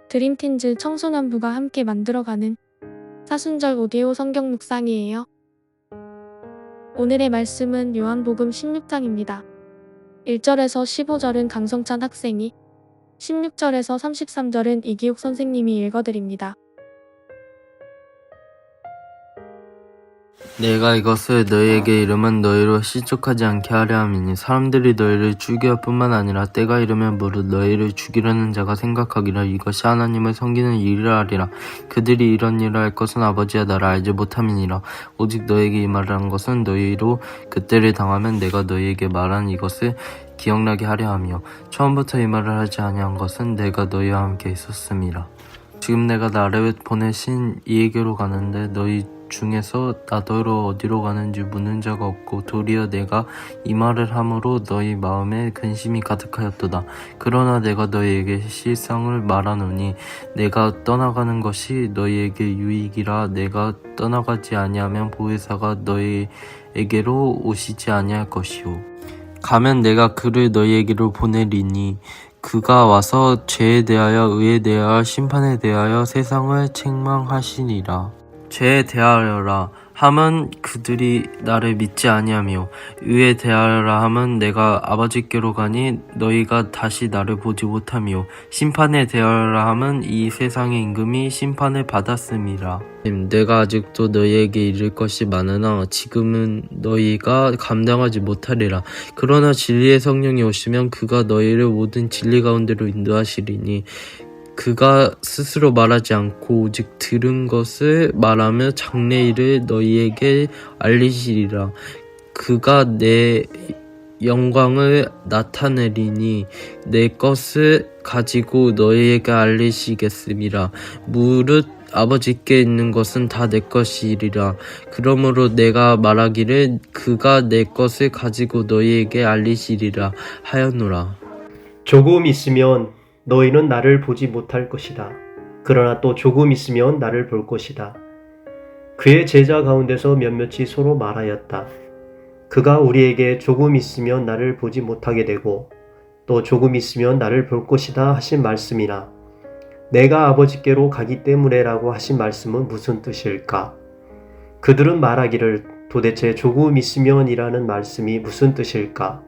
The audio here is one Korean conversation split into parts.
드림틴즈 청소년부가 함께 만들어가는 사순절 오디오 성경 묵상이에요. 오늘의 말씀은 요한복음 16장입니다. 1절에서 15절은 강성찬 학생이, 16절에서 33절은 이기욱 선생님이 읽어드립니다. 내가 이것을 너희에게 이르면 너희로 실족하지 않게 하려 함이니 사람들이 너희를 죽일 뿐만 아니라 때가 이르면 무릇 너희를 죽이려는 자가 생각하기를 이것이 하나님을 섬기는 일이라 하리라. 그들이 이런 일을 할 것은 아버지와 나를 알지 못함이니라. 오직 너희에게 이 말을 한 것은 너희로 그때를 당하면 내가 너희에게 말한 이것을 기억나게 하려 함이요 처음부터 이 말을 하지 아니한 것은 내가 너희와 함께 있었음이라. 지금 내가 나를 보내신 이에게로 가는데 너희 중에서 나더러 어디로 가는지 묻는 자가 없고 도리어 내가 이 말을 함으로 너희 마음에 근심이 가득하였도다. 그러나 내가 너희에게 실상을 말하노니 내가 떠나가는 것이 너희에게 유익이라. 내가 떠나가지 아니하면 보혜사가 너희에게로 오시지 아니할 것이요 가면 내가 그를 너희에게로 보내리니 그가 와서 죄에 대하여 의에 대하여 심판에 대하여 세상을 책망하시니라. 죄에 대하여라 함은 그들이 나를 믿지 아니하며 의에 대하여라 함은 내가 아버지께로 가니 너희가 다시 나를 보지 못하며 심판에 대하여라 함은 이 세상의 임금이 심판을 받았음이라. 내가 아직도 너희에게 이를 것이 많으나 지금은 너희가 감당하지 못하리라. 그러나 진리의 성령이 오시면 그가 너희를 모든 진리 가운데로 인도하시리니 그가 스스로 말하지 않고 오직 들은 것을 말하며 장래일을 너희에게 알리시리라. 그가 내 영광을 나타내리니 내 것을 가지고 너희에게 알리시겠음이라. 무릇 아버지께 있는 것은 다 내 것이리라. 그러므로 내가 말하기를 그가 내 것을 가지고 너희에게 알리시리라 하였노라. 조금 있으면 너희는 나를 보지 못할 것이다. 그러나 또 조금 있으면 나를 볼 것이다. 그의 제자 가운데서 몇몇이 서로 말하였다. 그가 우리에게 조금 있으면 나를 보지 못하게 되고 또 조금 있으면 나를 볼 것이다 하신 말씀이나 내가 아버지께로 가기 때문에 라고 하신 말씀은 무슨 뜻일까? 그들은 말하기를 도대체 조금 있으면 이라는 말씀이 무슨 뜻일까?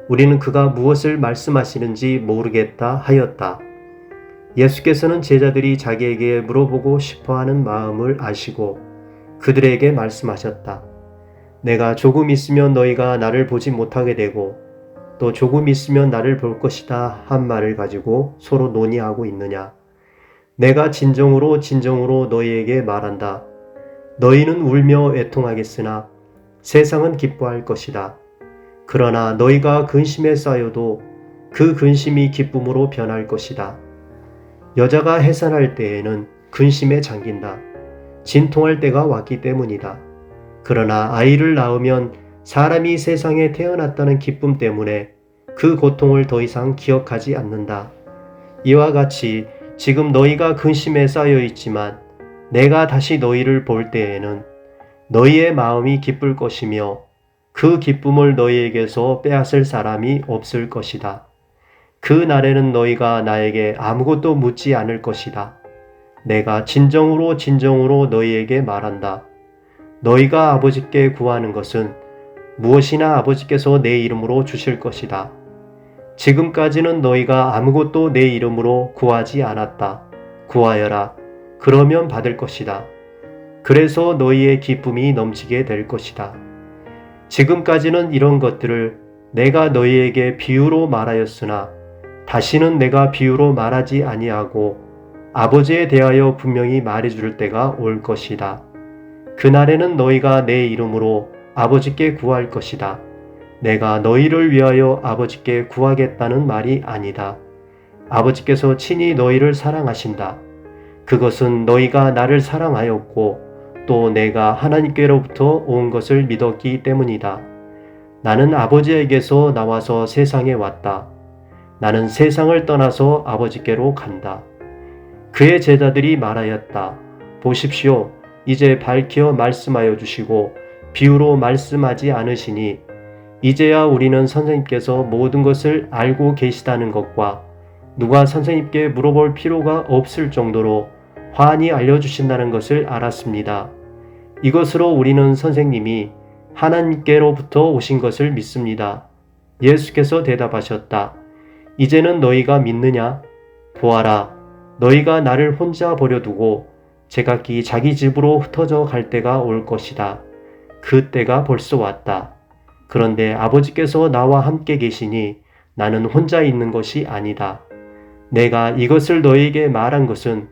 우리는 그가 무엇을 말씀하시는지 모르겠다 하였다. 예수께서는 제자들이 자기에게 물어보고 싶어하는 마음을 아시고 그들에게 말씀하셨다. 내가 조금 있으면 너희가 나를 보지 못하게 되고 또 조금 있으면 나를 볼 것이다 한 말을 가지고 서로 논의하고 있느냐. 내가 진정으로 너희에게 말한다. 너희는 울며 애통하겠으나 세상은 기뻐할 것이다. 그러나 너희가 근심에 쌓여도 그 근심이 기쁨으로 변할 것이다. 여자가 해산할 때에는 근심에 잠긴다. 진통할 때가 왔기 때문이다. 그러나 아이를 낳으면 사람이 세상에 태어났다는 기쁨 때문에 그 고통을 더 이상 기억하지 않는다. 이와 같이 지금 너희가 근심에 쌓여 있지만 내가 다시 너희를 볼 때에는 너희의 마음이 기쁠 것이며 그 기쁨을 너희에게서 빼앗을 사람이 없을 것이다. 그 날에는 너희가 나에게 아무것도 묻지 않을 것이다. 내가 진정으로 너희에게 말한다. 너희가 아버지께 구하는 것은 무엇이나 아버지께서 내 이름으로 주실 것이다. 지금까지는 너희가 아무것도 내 이름으로 구하지 않았다. 구하여라. 그러면 받을 것이다. 그래서 너희의 기쁨이 넘치게 될 것이다. 지금까지는 이런 것들을 내가 너희에게 비유로 말하였으나 다시는 내가 비유로 말하지 아니하고 아버지에 대하여 분명히 말해줄 때가 올 것이다. 그날에는 너희가 내 이름으로 아버지께 구할 것이다. 내가 너희를 위하여 아버지께 구하겠다는 말이 아니다. 아버지께서 친히 너희를 사랑하신다. 그것은 너희가 나를 사랑하였고 또 내가 하나님께로부터 온 것을 믿었기 때문이다. 나는 아버지에게서 나와서 세상에 왔다. 나는 세상을 떠나서 아버지께로 간다. 그의 제자들이 말하였다. 보십시오. 이제 밝혀 말씀하여 주시고 비유로 말씀하지 않으시니 이제야 우리는 선생님께서 모든 것을 알고 계시다는 것과 누가 선생님께 물어볼 필요가 없을 정도로 환히 알려주신다는 것을 알았습니다. 이것으로 우리는 선생님이 하나님께로부터 오신 것을 믿습니다. 예수께서 대답하셨다. 이제는 너희가 믿느냐? 보아라, 너희가 나를 혼자 버려두고 제각기 자기 집으로 흩어져 갈 때가 올 것이다. 그 때가 벌써 왔다. 그런데 아버지께서 나와 함께 계시니 나는 혼자 있는 것이 아니다. 내가 이것을 너희에게 말한 것은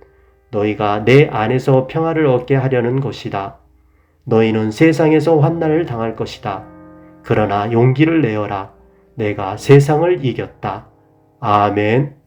너희가 내 안에서 평화를 얻게 하려는 것이다. 너희는 세상에서 환난을 당할 것이다. 그러나 용기를 내어라. 내가 세상을 이겼다. 아멘.